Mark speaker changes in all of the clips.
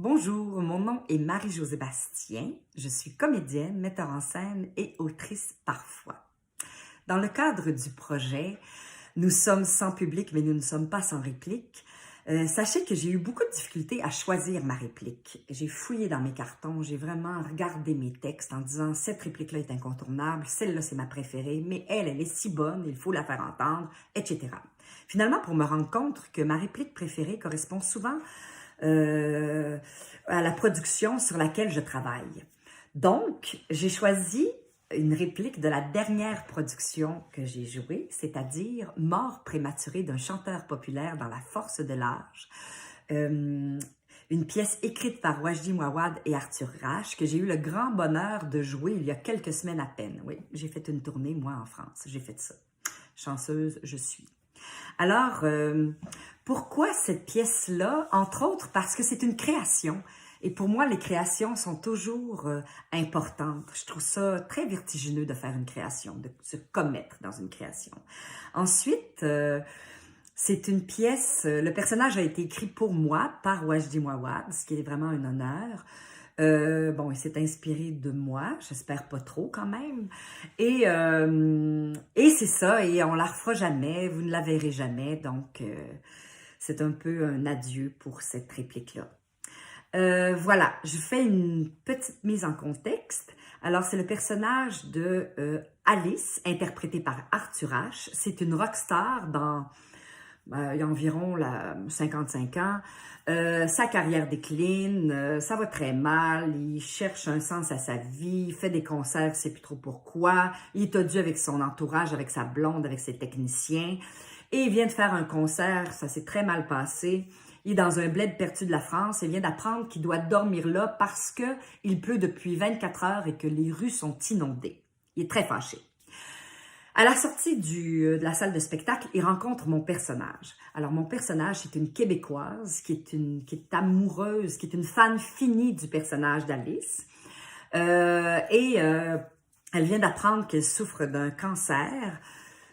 Speaker 1: Bonjour, mon nom est Marie-Josée Bastien. Je suis comédienne, metteur en scène et autrice parfois. Dans le cadre du projet Nous sommes sans public, mais nous ne sommes pas sans réplique, sachez que j'ai eu beaucoup de difficultés à choisir ma réplique. J'ai fouillé dans mes cartons, j'ai vraiment regardé mes textes en disant « cette réplique-là est incontournable, celle-là c'est ma préférée, mais elle est si bonne, il faut la faire entendre, etc. » Finalement, pour me rendre compte que ma réplique préférée correspond souvent à la production sur laquelle je travaille. Donc, j'ai choisi une réplique de la dernière production que j'ai jouée, c'est-à-dire Mort prématurée d'un chanteur populaire dans la force de l'âge. Une pièce écrite par Wajdi Mouawad et Arthur Rache que j'ai eu le grand bonheur de jouer il y a quelques semaines à peine. Oui, j'ai fait une tournée, moi, en France. J'ai fait ça. Chanceuse, je suis. Alors, pourquoi cette pièce-là? Entre autres, parce que c'est une création. Et pour moi, les créations sont toujours importantes. Je trouve ça très vertigineux de faire une création, de se commettre dans une création. Ensuite, c'est une pièce, le personnage a été écrit pour moi par Wajdi Mouawad, ce qui est vraiment un honneur. Bon, il s'est inspiré de moi, j'espère pas trop quand même. Et c'est ça, et on la refera jamais, vous ne la verrez jamais, donc c'est un peu un adieu pour cette réplique-là. Voilà, je fais une petite mise en contexte. Alors, c'est le personnage de Alice, interprété par Arthur H. C'est une rockstar dans... il y a environ 55 ans. Sa carrière décline, ça va très mal, il cherche un sens à sa vie, il fait des concerts, je ne sais plus trop pourquoi. Il est odieux avec son entourage, avec sa blonde, avec ses techniciens. Et il vient de faire un concert, ça s'est très mal passé. Il est dans un bled perdu de la France et vient d'apprendre qu'il doit dormir là parce qu'il pleut depuis 24 heures et que les rues sont inondées. Il est très fâché. À la sortie de la salle de spectacle, il rencontre mon personnage. Alors, mon personnage, c'est une Québécoise qui est amoureuse, qui est une fan finie du personnage d'Alice. Elle vient d'apprendre qu'elle souffre d'un cancer.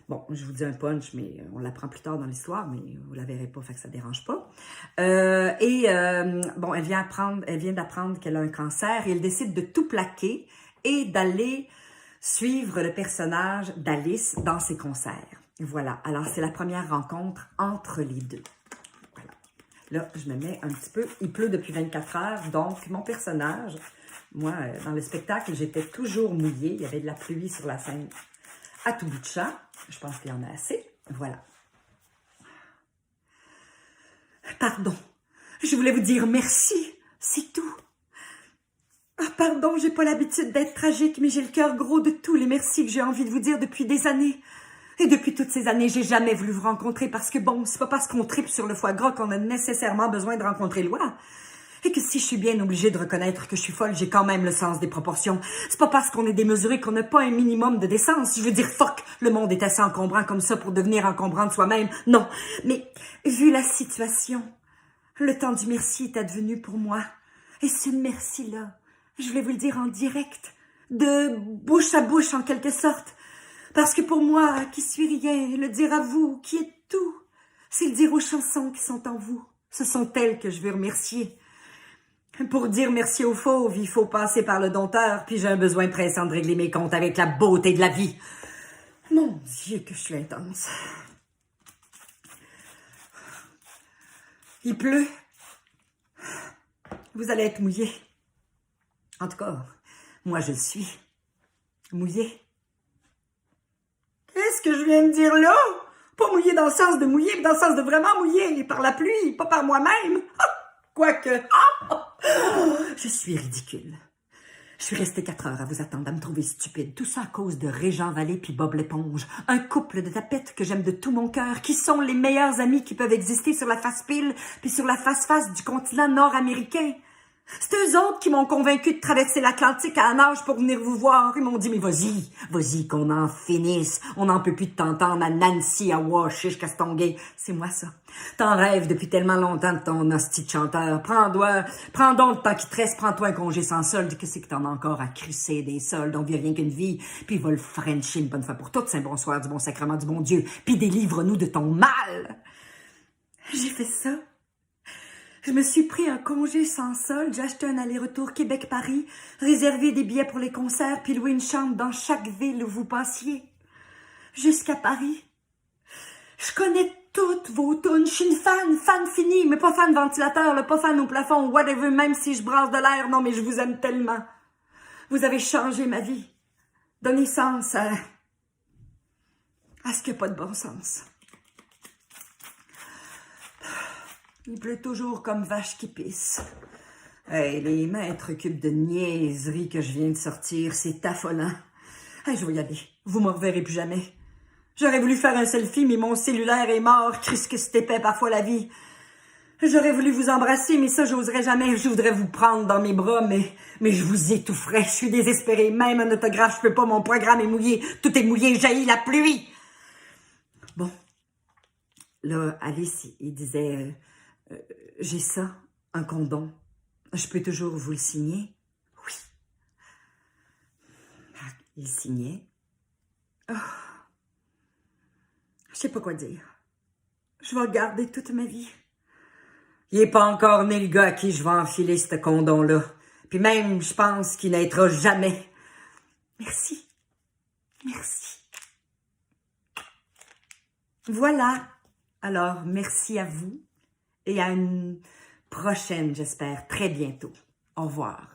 Speaker 1: Bon, je vous dis un punch, mais on l'apprend plus tard dans l'histoire, mais vous la verrez pas, fait que ça dérange pas. Bon, elle vient d'apprendre qu'elle a un cancer et elle décide de tout plaquer et d'aller suivre le personnage d'Alice dans ses concerts. Voilà, alors c'est la première rencontre entre les deux. Voilà. Là, je me mets un petit peu, il pleut depuis 24 heures, donc mon personnage, moi, dans le spectacle, j'étais toujours mouillée, il y avait de la pluie sur la scène à tout bout de champ. Je pense qu'il y en a assez. Voilà. Pardon, je voulais vous dire merci, c'est tout. Ah, pardon, j'ai pas l'habitude d'être tragique, mais j'ai le cœur gros de tous les merci que j'ai envie de vous dire depuis des années. Et depuis toutes ces années, j'ai jamais voulu vous rencontrer parce que bon, c'est pas parce qu'on tripe sur le foie gras qu'on a nécessairement besoin de rencontrer Loi. Et que si je suis bien obligée de reconnaître que je suis folle, j'ai quand même le sens des proportions. C'est pas parce qu'on est démesuré qu'on n'a pas un minimum de décence. Je veux dire, fuck, le monde est assez encombrant comme ça pour devenir encombrant de soi-même. Non, mais vu la situation, le temps du merci est advenu pour moi. Et ce merci-là, je voulais vous le dire en direct, de bouche à bouche en quelque sorte. Parce que pour moi, qui suis rien, le dire à vous, qui êtes tout, c'est le dire aux chansons qui sont en vous. Ce sont elles que je veux remercier. Pour dire merci aux fauves, il faut passer par le dompteur, puis j'ai un besoin pressant de régler mes comptes avec la beauté de la vie. Mon Dieu, que je suis intense. Il pleut. Vous allez être mouillés. En tout cas, moi je le suis. Mouillé. Qu'est-ce que je viens de dire là? Pas mouillé dans le sens de mouiller, mais dans le sens de vraiment mouiller, par la pluie, pas par moi-même. Quoique. Je suis ridicule. Je suis restée 4 heures à vous attendre, à me trouver stupide. Tout ça à cause de Régent Vallée puis Bob l'éponge. Un couple de tapettes que j'aime de tout mon cœur, qui sont les meilleurs amis qui peuvent exister sur la face pile puis sur la face du continent nord-américain. C'est eux autres qui m'ont convaincu de traverser l'Atlantique à la nage pour venir vous voir. Ils m'ont dit, mais vas-y, qu'on en finisse. On n'en peut plus de t'entendre à Nancy, à Washish, Castonguay. C'est moi, ça. T'en rêves depuis tellement longtemps de ton hostie de chanteur. Prends donc le temps qui te reste, prends-toi un congé sans solde. Qu'est-ce que t'en as encore à crisser des soldes? On vit rien qu'une vie. Puis va le frencher une bonne fois pour toutes. C'est un bonsoir du bon sacrement du bon Dieu. Puis délivre-nous de ton mal. J'ai fait ça. Je me suis pris un congé sans solde, j'ai acheté un aller-retour Québec-Paris, réservé des billets pour les concerts, puis loué une chambre dans chaque ville où vous passiez. Jusqu'à Paris. Je connais toutes vos tunes. Je suis une fan finie, mais pas fan ventilateur, là, pas fan au plafond, whatever, même si je brasse de l'air. Non, mais je vous aime tellement. Vous avez changé ma vie. Donné sens à ce qui n'a pas de bon sens. Il pleut toujours comme vache qui pisse. Hey, les maîtres cubes de niaiserie que je viens de sortir, c'est affolant. Hey, je vais y aller. Vous me reverrez plus jamais. J'aurais voulu faire un selfie, mais mon cellulaire est mort. Christ que c'est épais parfois la vie. J'aurais voulu vous embrasser, mais ça, j'oserais jamais. Je voudrais vous prendre dans mes bras, mais je vous étoufferais. Je suis désespérée. Même un autographe, je peux pas. Mon programme est mouillé. Tout est mouillé. Jaillit la pluie. Bon. Là, Alice, il disait... j'ai ça, un condom. Je peux toujours vous le signer? Oui. Ah, il signait. Oh. Je sais pas quoi dire. Je vais le garder toute ma vie. Il est pas encore né le gars à qui je vais enfiler ce condom-là. Puis même, je pense qu'il naîtra jamais. Merci. Merci. Voilà. Alors, merci à vous. Et à une prochaine, j'espère, très bientôt. Au revoir.